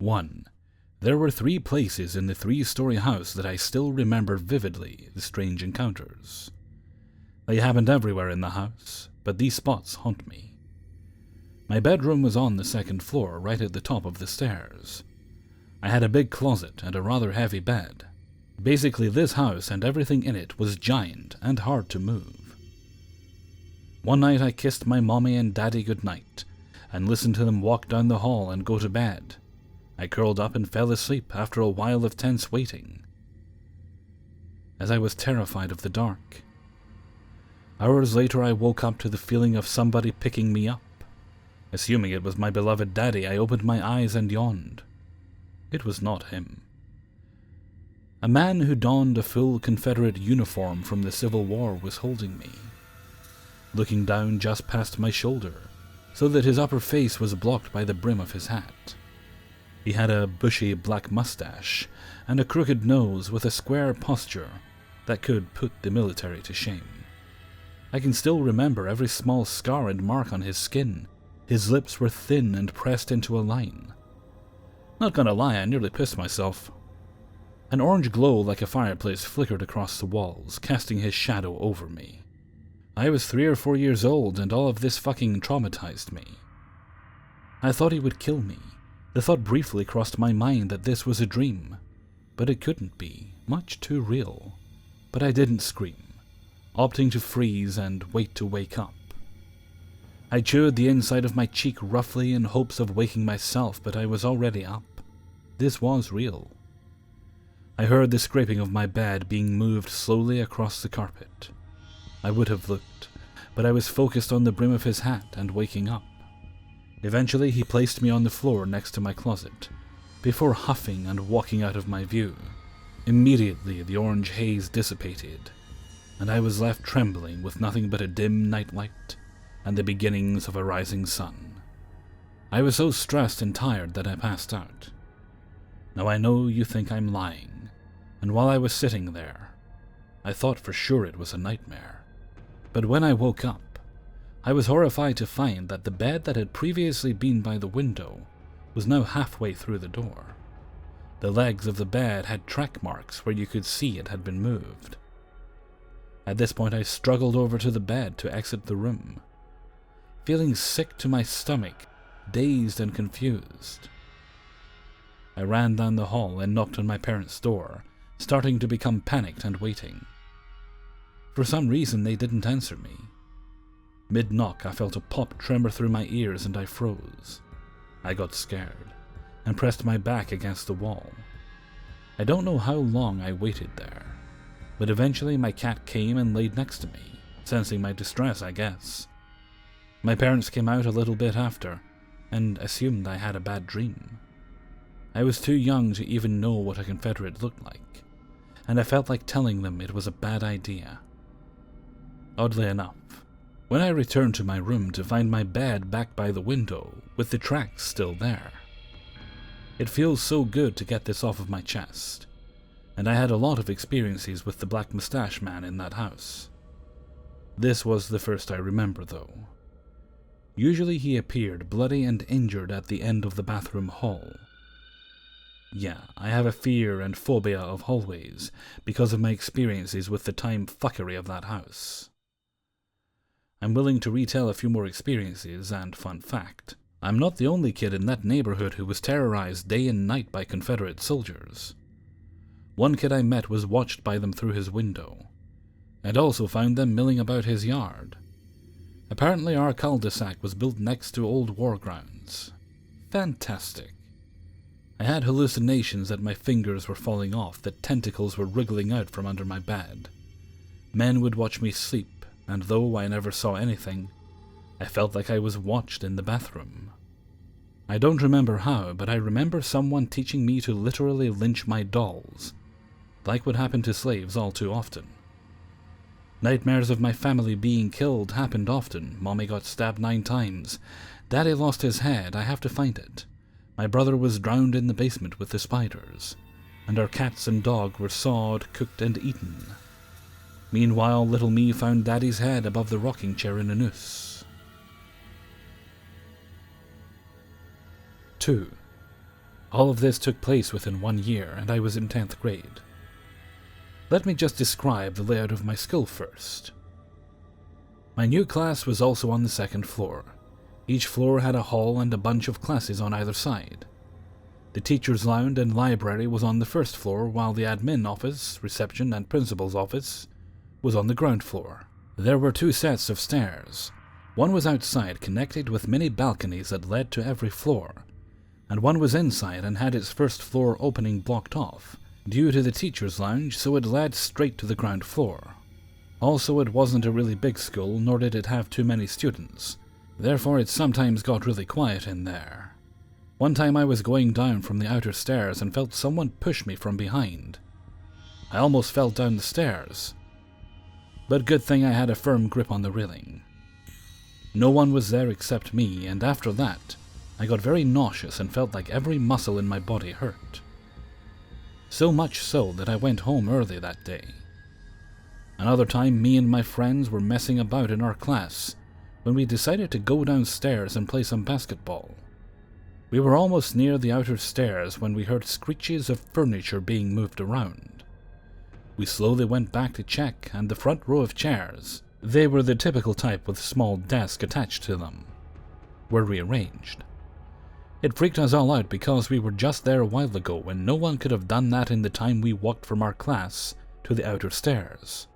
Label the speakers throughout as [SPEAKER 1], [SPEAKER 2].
[SPEAKER 1] 1. There were 3 places in the 3-story house that I still remember vividly the strange encounters. They happened everywhere in the house, but these spots haunt me. My bedroom was on the 2nd floor, right at the top of the stairs. I had a big closet and a rather heavy bed. Basically, this house and everything in it was giant and hard to move. One night I kissed my mommy and daddy goodnight, and listened to them walk down the hall and go to bed. I curled up and fell asleep after a while of tense waiting, as I was terrified of the dark. Hours later I woke up to the feeling of somebody picking me up. Assuming it was my beloved daddy, I opened my eyes and yawned. It was not him. A man who donned a full Confederate uniform from the Civil War was holding me, looking down just past my shoulder, so that his upper face was blocked by the brim of his hat. He had a bushy black mustache and a crooked nose with a square posture that could put the military to shame. I can still remember every small scar and mark on his skin. His lips were thin and pressed into a line. Not gonna lie, I nearly pissed myself. An orange glow like a fireplace flickered across the walls, casting his shadow over me. I was 3 or 4 years old, and all of this fucking traumatized me. I thought he would kill me. The thought briefly crossed my mind that this was a dream, but it couldn't be, much too real. But I didn't scream, opting to freeze and wait to wake up. I chewed the inside of my cheek roughly in hopes of waking myself, but I was already up. This was real. I heard the scraping of my bed being moved slowly across the carpet. I would have looked, but I was focused on the brim of his hat and waking up. Eventually he placed me on the floor next to my closet, before huffing and walking out of my view. Immediately the orange haze dissipated, and I was left trembling with nothing but a dim nightlight and the beginnings of a rising sun. I was so stressed and tired that I passed out. Now I know you think I'm lying, and while I was sitting there, I thought for sure it was a nightmare. But when I woke up, I was horrified to find that the bed that had previously been by the window was now halfway through the door. The legs of the bed had track marks where you could see it had been moved. At this point I struggled over to the bed to exit the room, feeling sick to my stomach, dazed and confused. I ran down the hall and knocked on my parents' door, starting to become panicked and waiting. For some reason they didn't answer me. Mid-knock I felt a pop tremor through my ears and I froze. I got scared and pressed my back against the wall. I don't know how long I waited there, but eventually my cat came and laid next to me, sensing my distress, I guess. My parents came out a little bit after, and assumed I had a bad dream. I was too young to even know what a Confederate looked like, and I felt like telling them it was a bad idea. Oddly enough, when I returned to my room to find my bed back by the window, with the tracks still there. It feels so good to get this off of my chest, and I had a lot of experiences with the black mustache man in that house. This was the first I remember, though. Usually he appeared bloody and injured at the end of the bathroom hall. Yeah, I have a fear and phobia of hallways because of my experiences with the time fuckery of that house. I'm willing to retell a few more experiences, and fun fact, I'm not the only kid in that neighborhood who was terrorized day and night by Confederate soldiers. One kid I met was watched by them through his window, and also found them milling about his yard. Apparently our cul-de-sac was built next to old war grounds. Fantastic. I had hallucinations that my fingers were falling off, that tentacles were wriggling out from under my bed. Men would watch me sleep, and though I never saw anything, I felt like I was watched in the bathroom. I don't remember how, but I remember someone teaching me to literally lynch my dolls, like what happened to slaves all too often. Nightmares of my family being killed happened often. Mommy got stabbed 9 times. Daddy lost his head. I have to find it. My brother was drowned in the basement with the spiders, and our cats and dog were sawed, cooked, and eaten. Meanwhile, little me found Daddy's head above the rocking chair in a noose. 2. All of this took place within 1 year, and I was in 10th grade. Let me just describe the layout of my school first. My new class was also on the 2nd floor. Each floor had a hall and a bunch of classes on either side. The teacher's lounge and library was on the 1st floor, while the admin office, reception, and principal's office was on the ground floor. There were 2 sets of stairs. One was outside, connected with many balconies that led to every floor, and one was inside and had its 1st floor opening blocked off due to the teacher's lounge, so it led straight to the ground floor. Also, it wasn't a really big school, nor did it have too many students. Therefore, it sometimes got really quiet in there. One time I was going down from the outer stairs and felt someone push me from behind. I almost fell down the stairs, but good thing I had a firm grip on the railing. No one was there except me, and after that, I got very nauseous and felt like every muscle in my body hurt. So much so that I went home early that day. Another time, me and my friends were messing about in our class when we decided to go downstairs and play some basketball. We were almost near the outer stairs when we heard screeches of furniture being moved around. We slowly went back to check, and the front row of chairs, they were the typical type with small desks attached to them, were rearranged. It freaked us all out because we were just there a while ago when no one could have done that in the time we walked from our class to the outer stairs.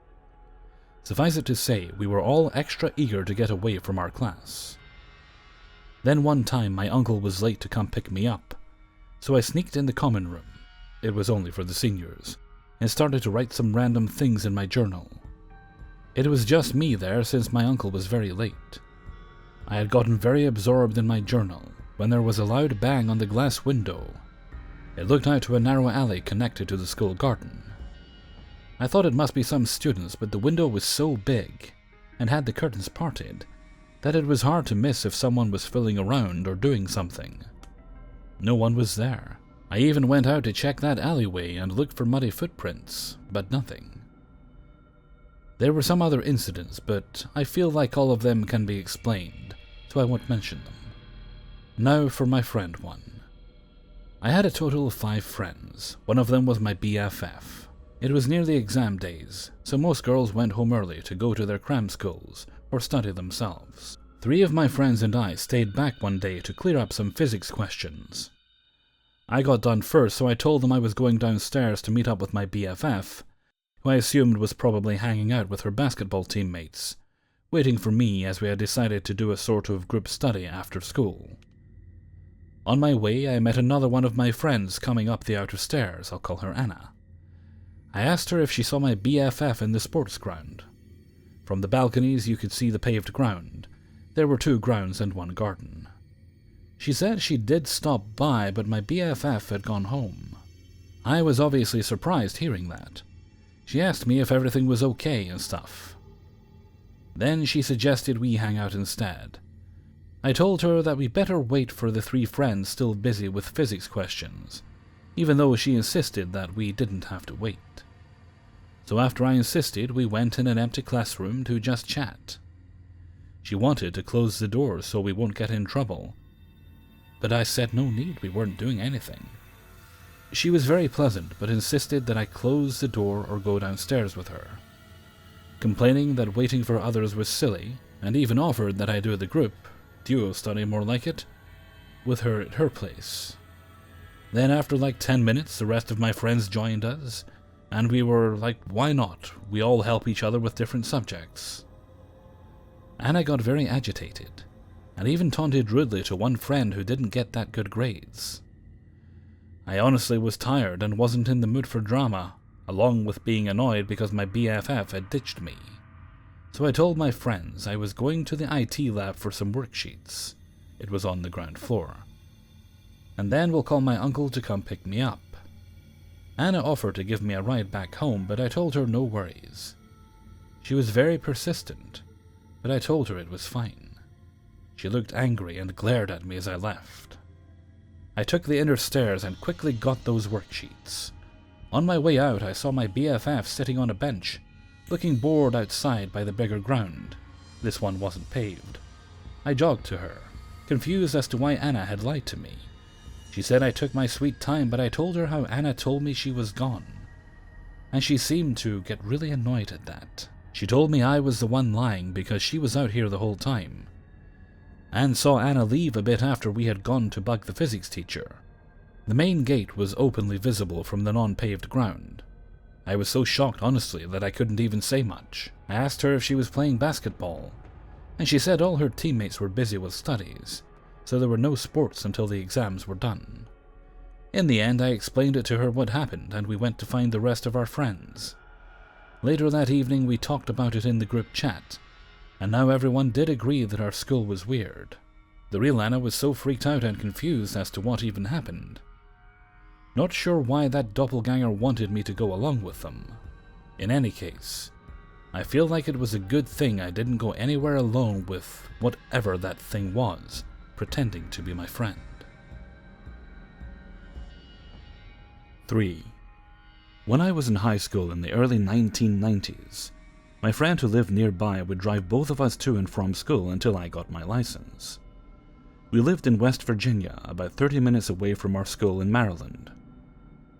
[SPEAKER 1] Suffice it to say, we were all extra eager to get away from our class. Then one time my uncle was late to come pick me up, so I sneaked in the common room, it was only for the seniors, and started to write some random things in my journal. It was just me there since my uncle was very late. I had gotten very absorbed in my journal when there was a loud bang on the glass window. It looked out to a narrow alley connected to the school garden. I thought it must be some students, but the window was so big, and had the curtains parted, that it was hard to miss if someone was fooling around or doing something. No one was there. I even went out to check that alleyway and looked for muddy footprints, but nothing. There were some other incidents, but I feel like all of them can be explained, so I won't mention them. Now for my friend one. I had a total of 5 friends. One of them was my BFF. It was near the exam days, so most girls went home early to go to their cram schools or study themselves. 3 of my friends and I stayed back one day to clear up some physics questions. I got done first, so I told them I was going downstairs to meet up with my BFF, who I assumed was probably hanging out with her basketball teammates, waiting for me as we had decided to do a sort of group study after school. On my way, I met another one of my friends coming up the outer stairs. I'll call her Anna. I asked her if she saw my BFF in the sports ground. From the balconies you could see the paved ground. There were 2 grounds and 1 garden. She said she did stop by, but my BFF had gone home. I was obviously surprised hearing that. She asked me if everything was okay and stuff. Then she suggested we hang out instead. I told her that we better wait for the 3 friends still busy with physics questions, even though she insisted that we didn't have to wait. So after I insisted, we went in an empty classroom to just chat. She wanted to close the door so we won't get in trouble, but I said no need, we weren't doing anything. She was very pleasant, but insisted that I close the door or go downstairs with her, complaining that waiting for others was silly, and even offered that I do the group, duo study more like it, with her at her place. Then after like 10 minutes, the rest of my friends joined us, and we were like, why not? We all help each other with different subjects. Anna got very agitated, and even taunted rudely to one friend who didn't get that good grades. I honestly was tired and wasn't in the mood for drama, along with being annoyed because my BFF had ditched me. So I told my friends I was going to the IT lab for some worksheets. It was on the ground floor. And then we'll call my uncle to come pick me up. Anna offered to give me a ride back home, but I told her no worries. She was very persistent, but I told her it was fine. She looked angry and glared at me as I left. I took the inner stairs and quickly got those worksheets. On my way out, I saw my BFF sitting on a bench, looking bored outside by the bigger ground. This one wasn't paved. I jogged to her, confused as to why Anna had lied to me. She said I took my sweet time, but I told her how Anna told me she was gone, and she seemed to get really annoyed at that. She told me I was the one lying because she was out here the whole time, and saw Anna leave a bit after we had gone to bug the physics teacher. The main gate was openly visible from the non-paved ground. I was so shocked, honestly, that I couldn't even say much. I asked her if she was playing basketball, and she said all her teammates were busy with studies, so there were no sports until the exams were done. In the end, I explained it to her what happened, and we went to find the rest of our friends. Later that evening, we talked about it in the group chat, and now everyone did agree that our school was weird. The real Anna was so freaked out and confused as to what even happened. Not sure why that doppelganger wanted me to go along with them. In any case, I feel like it was a good thing I didn't go anywhere alone with whatever that thing was, pretending to be my friend. 3. When I was in high school in the early 1990s, my friend who lived nearby would drive both of us to and from school until I got my license. We lived in West Virginia, about 30 minutes away from our school in Maryland.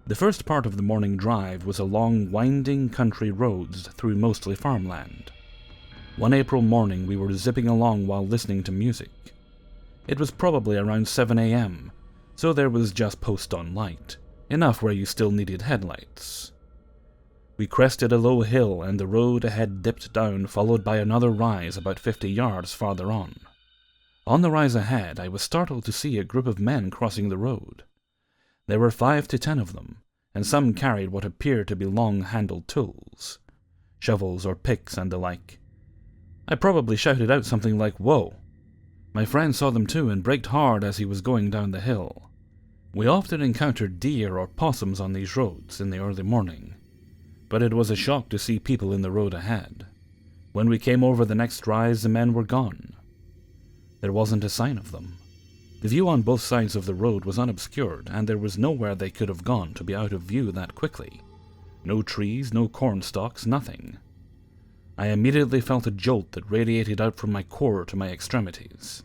[SPEAKER 1] The first part of the morning drive was along winding country roads through mostly farmland. One April morning we were zipping along while listening to music. It was probably around 7 a.m., so there was just post-dawn light, enough where you still needed headlights. We crested a low hill and the road ahead dipped down, followed by another rise about 50 yards farther on. On the rise ahead, I was startled to see a group of men crossing the road. There were 5 to 10 of them, and some carried what appeared to be long-handled tools, shovels or picks and the like. I probably shouted out something like, "Whoa!" My friend saw them too and braked hard as he was going down the hill. We often encountered deer or possums on these roads in the early morning, but it was a shock to see people in the road ahead. When we came over the next rise, the men were gone. There wasn't a sign of them. The view on both sides of the road was unobscured, and there was nowhere they could have gone to be out of view that quickly. No trees, no corn stalks, nothing. I immediately felt a jolt that radiated out from my core to my extremities.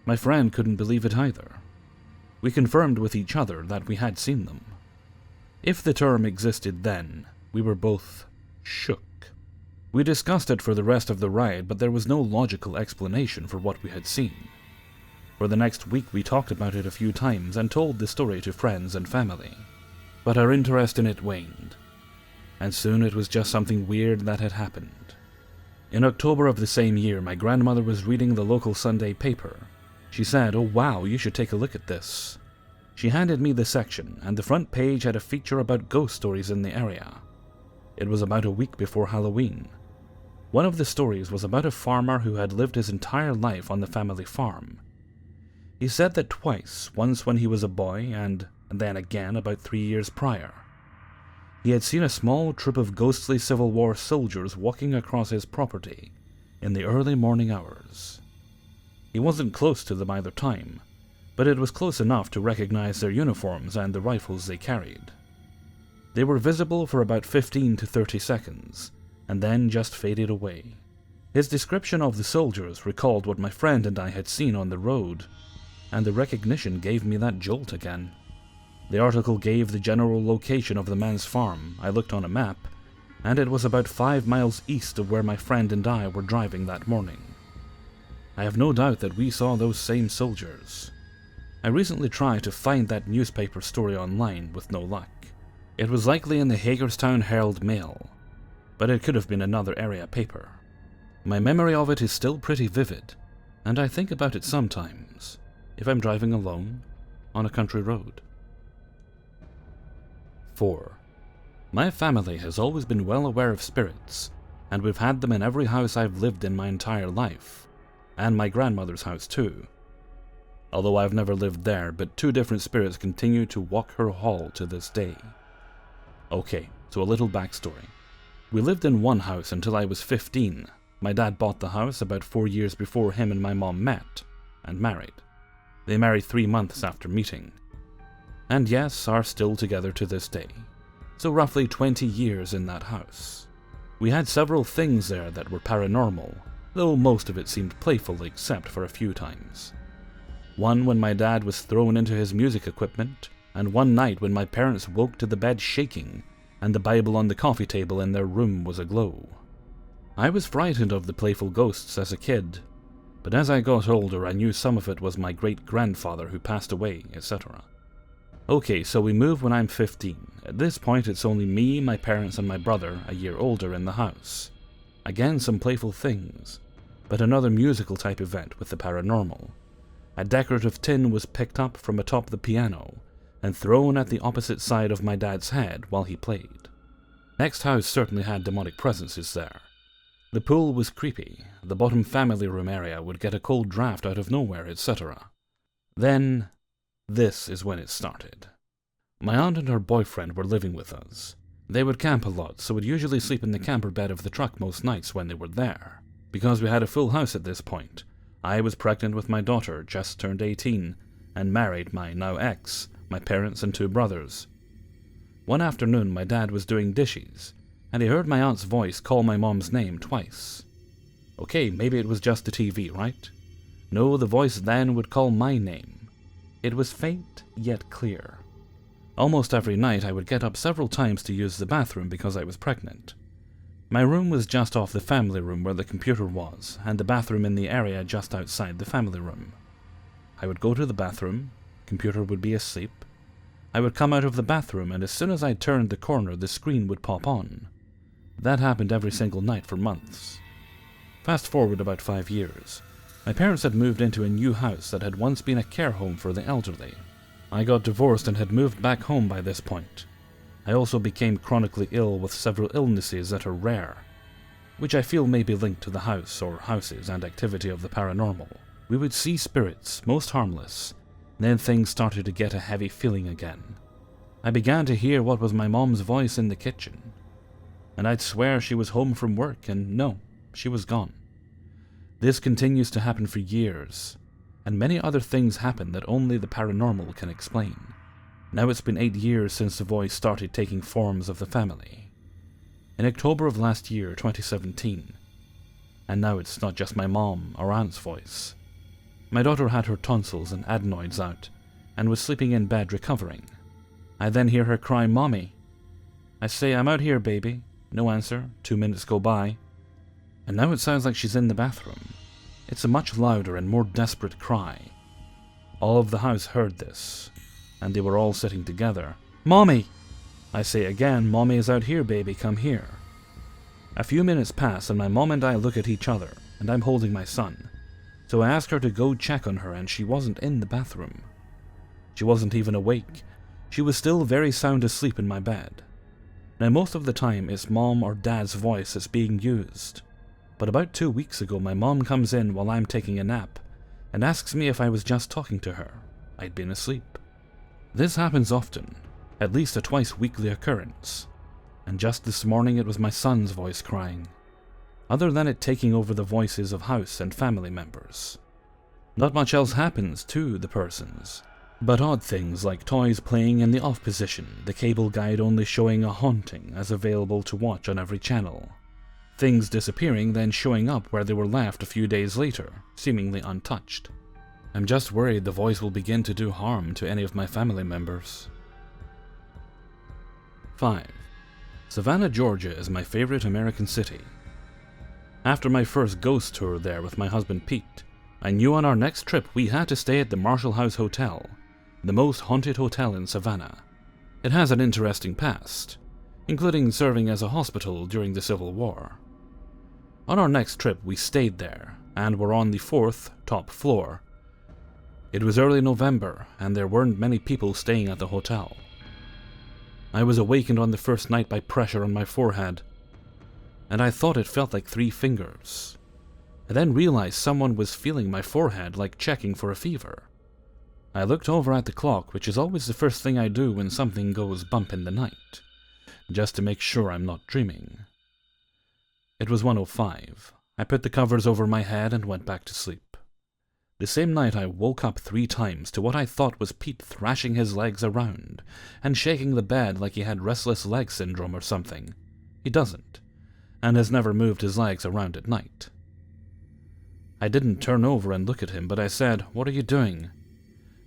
[SPEAKER 1] My friend couldn't believe it either. We confirmed with each other that we had seen them. If the term existed then, we were both shook. We discussed it for the rest of the ride, but there was no logical explanation for what we had seen. For the next week we talked about it a few times and told the story to friends and family, but our interest in it waned, and soon it was just something weird that had happened. In October of the same year, my grandmother was reading the local Sunday paper. She said, "Oh wow, you should take a look at this." She handed me the section, and the front page had a feature about ghost stories in the area. It was about a week before Halloween. One of the stories was about a farmer who had lived his entire life on the family farm. He said that twice, once when he was a boy and then again about 3 years prior, he had seen a small troop of ghostly Civil War soldiers walking across his property in the early morning hours. He wasn't close to them either time, but it was close enough to recognize their uniforms and the rifles they carried. They were visible for about 15 to 30 seconds, and then just faded away. His description of the soldiers recalled what my friend and I had seen on the road, and the recognition gave me that jolt again. The article gave the general location of the man's farm. I looked on a map, and it was about 5 miles east of where my friend and I were driving that morning. I have no doubt that we saw those same soldiers. I recently tried to find that newspaper story online with no luck. It was likely in the Hagerstown Herald Mail, but it could have been another area paper. My memory of it is still pretty vivid, and I think about it sometimes, if I'm driving alone on a country road. 4. My family has always been well aware of spirits, and we've had them in every house I've lived in my entire life, and my grandmother's house too. Although I've never lived there, but 2 different spirits continue to walk her hall to this day. Okay, so a little backstory. We lived in one house until I was 15. My dad bought the house about 4 years before him and my mom met and married. They married 3 months after meeting, and yes, are still together to this day. So roughly 20 years in that house. We had several things there that were paranormal, though most of it seemed playful except for a few times. One when my dad was thrown into his music equipment, and one night when my parents woke to the bed shaking, and the Bible on the coffee table in their room was aglow. I was frightened of the playful ghosts as a kid, but as I got older I knew some of it was my great-grandfather who passed away, etc. Okay, so we move when I'm 15. At this point it's only me, my parents, and my brother, a year older, in the house. Again, some playful things, but another musical type event with the paranormal. A decorative tin was picked up from atop the piano and thrown at the opposite side of my dad's head while he played. Next house certainly had demonic presences there. The pool was creepy, the bottom family room area would get a cold draft out of nowhere, etc. Then, this is when it started. My aunt and her boyfriend were living with us. They would camp a lot, so would usually sleep in the camper bed of the truck most nights when they were there. Because we had a full house at this point, I was pregnant with my daughter, just turned 18, and married my now ex, my parents and 2 brothers. One afternoon my dad was doing dishes, and he heard my aunt's voice call my mom's name twice. Okay, maybe it was just the TV, right? No, the voice then would call my name. It was faint, yet clear. Almost every night I would get up several times to use the bathroom because I was pregnant. My room was just off the family room where the computer was, and the bathroom in the area just outside the family room. I would go to the bathroom, computer would be asleep. I would come out of the bathroom, and as soon as I turned the corner, the screen would pop on. That happened every single night for months. Fast forward about 5 years. My parents had moved into a new house that had once been a care home for the elderly. I got divorced and had moved back home by this point. I also became chronically ill with several illnesses that are rare, which I feel may be linked to the house or houses and activity of the paranormal. We would see spirits, most harmless. Then things started to get a heavy feeling again. I began to hear what was my mom's voice in the kitchen, and I'd swear she was home from work, and no, she was gone. This continues to happen for years, and many other things happen that only the paranormal can explain. Now it's been 8 years since the voice started taking forms of the family. In October of last year, 2017, and now it's not just my mom or aunt's voice. My daughter had her tonsils and adenoids out, and was sleeping in bed recovering. I then hear her cry, "Mommy." I say, "I'm out here, baby." No answer. 2 minutes go by. And now it sounds like she's in the bathroom. It's a much louder and more desperate cry. All of the house heard this, and they were all sitting together. "Mommy!" I say again, "Mommy is out here, baby, come here." A few minutes pass, and my mom and I look at each other, and I'm holding my son. So I ask her to go check on her, and she wasn't in the bathroom. She wasn't even awake. She was still very sound asleep in my bed. Now most of the time it's mom or dad's voice that's being used. But about 2 weeks ago my mom comes in while I'm taking a nap, and asks me if I was just talking to her. I'd been asleep. This happens often, at least a twice-weekly occurrence. And just this morning it was my son's voice crying. Other than it taking over the voices of house and family members. Not much else happens to the persons, but odd things like toys playing in the off position, the cable guide only showing a haunting as available to watch on every channel. Things disappearing, then showing up where they were left a few days later, seemingly untouched. I'm just worried the voice will begin to do harm to any of my family members. 5. Savannah, Georgia is my favorite American city. After my first ghost tour there with my husband Pete, I knew on our next trip we had to stay at the Marshall House Hotel, the most haunted hotel in Savannah. It has an interesting past, including serving as a hospital during the Civil War. On our next trip we stayed there, and were on the 4th, top floor. It was early November, and there weren't many people staying at the hotel. I was awakened on the first night by pressure on my forehead, and I thought it felt like 3 fingers. I then realized someone was feeling my forehead like checking for a fever. I looked over at the clock, which is always the first thing I do when something goes bump in the night, just to make sure I'm not dreaming. It was 1:05. I put the covers over my head and went back to sleep. The same night I woke up 3 times to what I thought was Pete thrashing his legs around and shaking the bed like he had restless leg syndrome or something. He doesn't, and has never moved his legs around at night. I didn't turn over and look at him, but I said, "What are you doing?"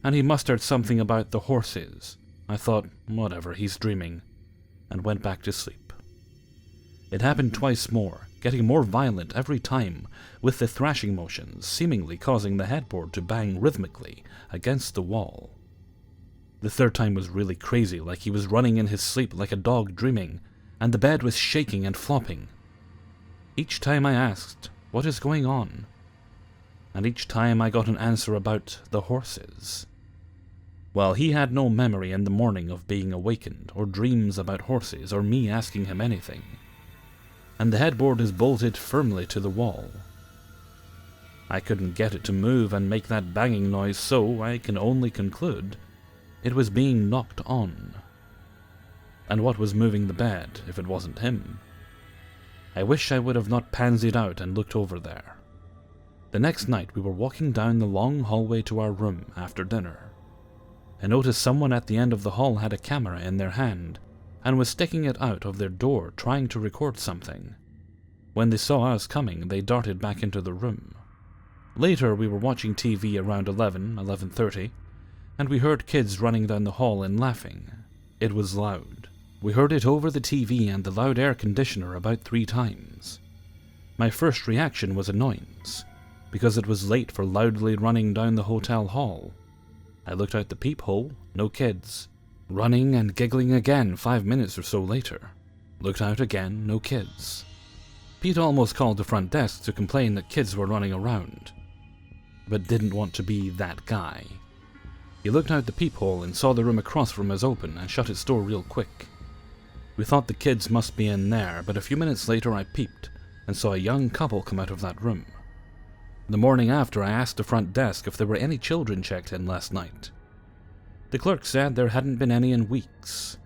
[SPEAKER 1] and he mustered something about the horses. I thought, whatever, he's dreaming, and went back to sleep. It happened twice more, getting more violent every time, with the thrashing motions seemingly causing the headboard to bang rhythmically against the wall. The third time was really crazy, like he was running in his sleep like a dog dreaming, and the bed was shaking and flopping. Each time I asked, "What is going on?" And each time I got an answer about the horses. Well, he had no memory in the morning of being awakened, or dreams about horses, or me asking him anything. And the headboard is bolted firmly to the wall. I couldn't get it to move and make that banging noise, so I can only conclude it was being knocked on. And what was moving the bed, if it wasn't him? I wish I would have not pansied out and looked over there. The next night we were walking down the long hallway to our room after dinner. I noticed someone at the end of the hall had a camera in their hand, and was sticking it out of their door trying to record something. When they saw us coming, they darted back into the room. Later we were watching TV around 11:30, and we heard kids running down the hall and laughing. It was loud. We heard it over the TV and the loud air conditioner about 3 times. My first reaction was annoyance, because it was late for loudly running down the hotel hall. I looked out the peephole, no kids. Running and giggling again 5 minutes or so later. Looked out again, no kids. Pete almost called the front desk to complain that kids were running around, but didn't want to be that guy. He looked out the peephole and saw the room across from us open and shut its door real quick. We thought the kids must be in there, but a few minutes later I peeped and saw a young couple come out of that room. The morning after, I asked the front desk if there were any children checked in last night. The clerk said there hadn't been any in weeks.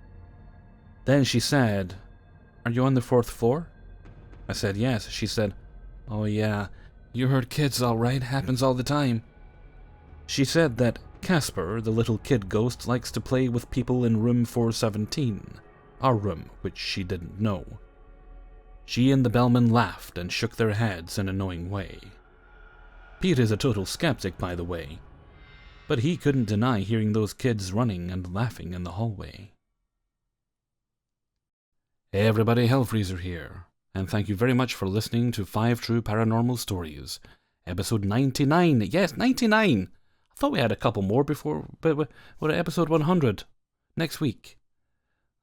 [SPEAKER 1] Then she said, "Are you on the 4th floor?" I said yes. She said, "Oh yeah, you heard kids all right, happens all the time." She said that Casper, the little kid ghost, likes to play with people in room 417, our room, which she didn't know. She and the bellman laughed and shook their heads in a knowing way. Pete is a total skeptic, by the way, but he couldn't deny hearing those kids running and laughing in the hallway. Hey everybody, Hellfreezer here, and thank you very much for listening to 5 True Paranormal Stories, episode 99. Yes, 99! I thought we had a couple more before, but we're at episode 100 next week.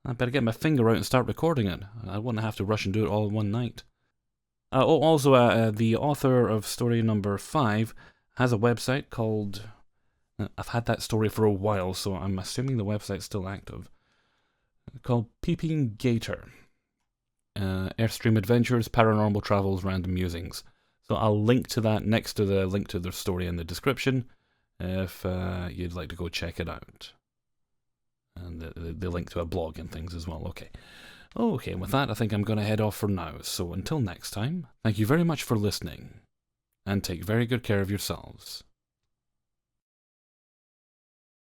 [SPEAKER 1] I better get my finger out and start recording it. I wouldn't have to rush and do it all in one night. Also, the author of story number 5 has a website called... I've had that story for a while, so I'm assuming the website's still active. Called Peeping Gator. Airstream Adventures, Paranormal Travels, Random Musings. So I'll link to that next to the link to their story in the description if you'd like to go check it out. And the link to a blog and things as well. Okay, with that I think I'm going to head off for now. So until next time, thank you very much for listening, and take very good care of yourselves.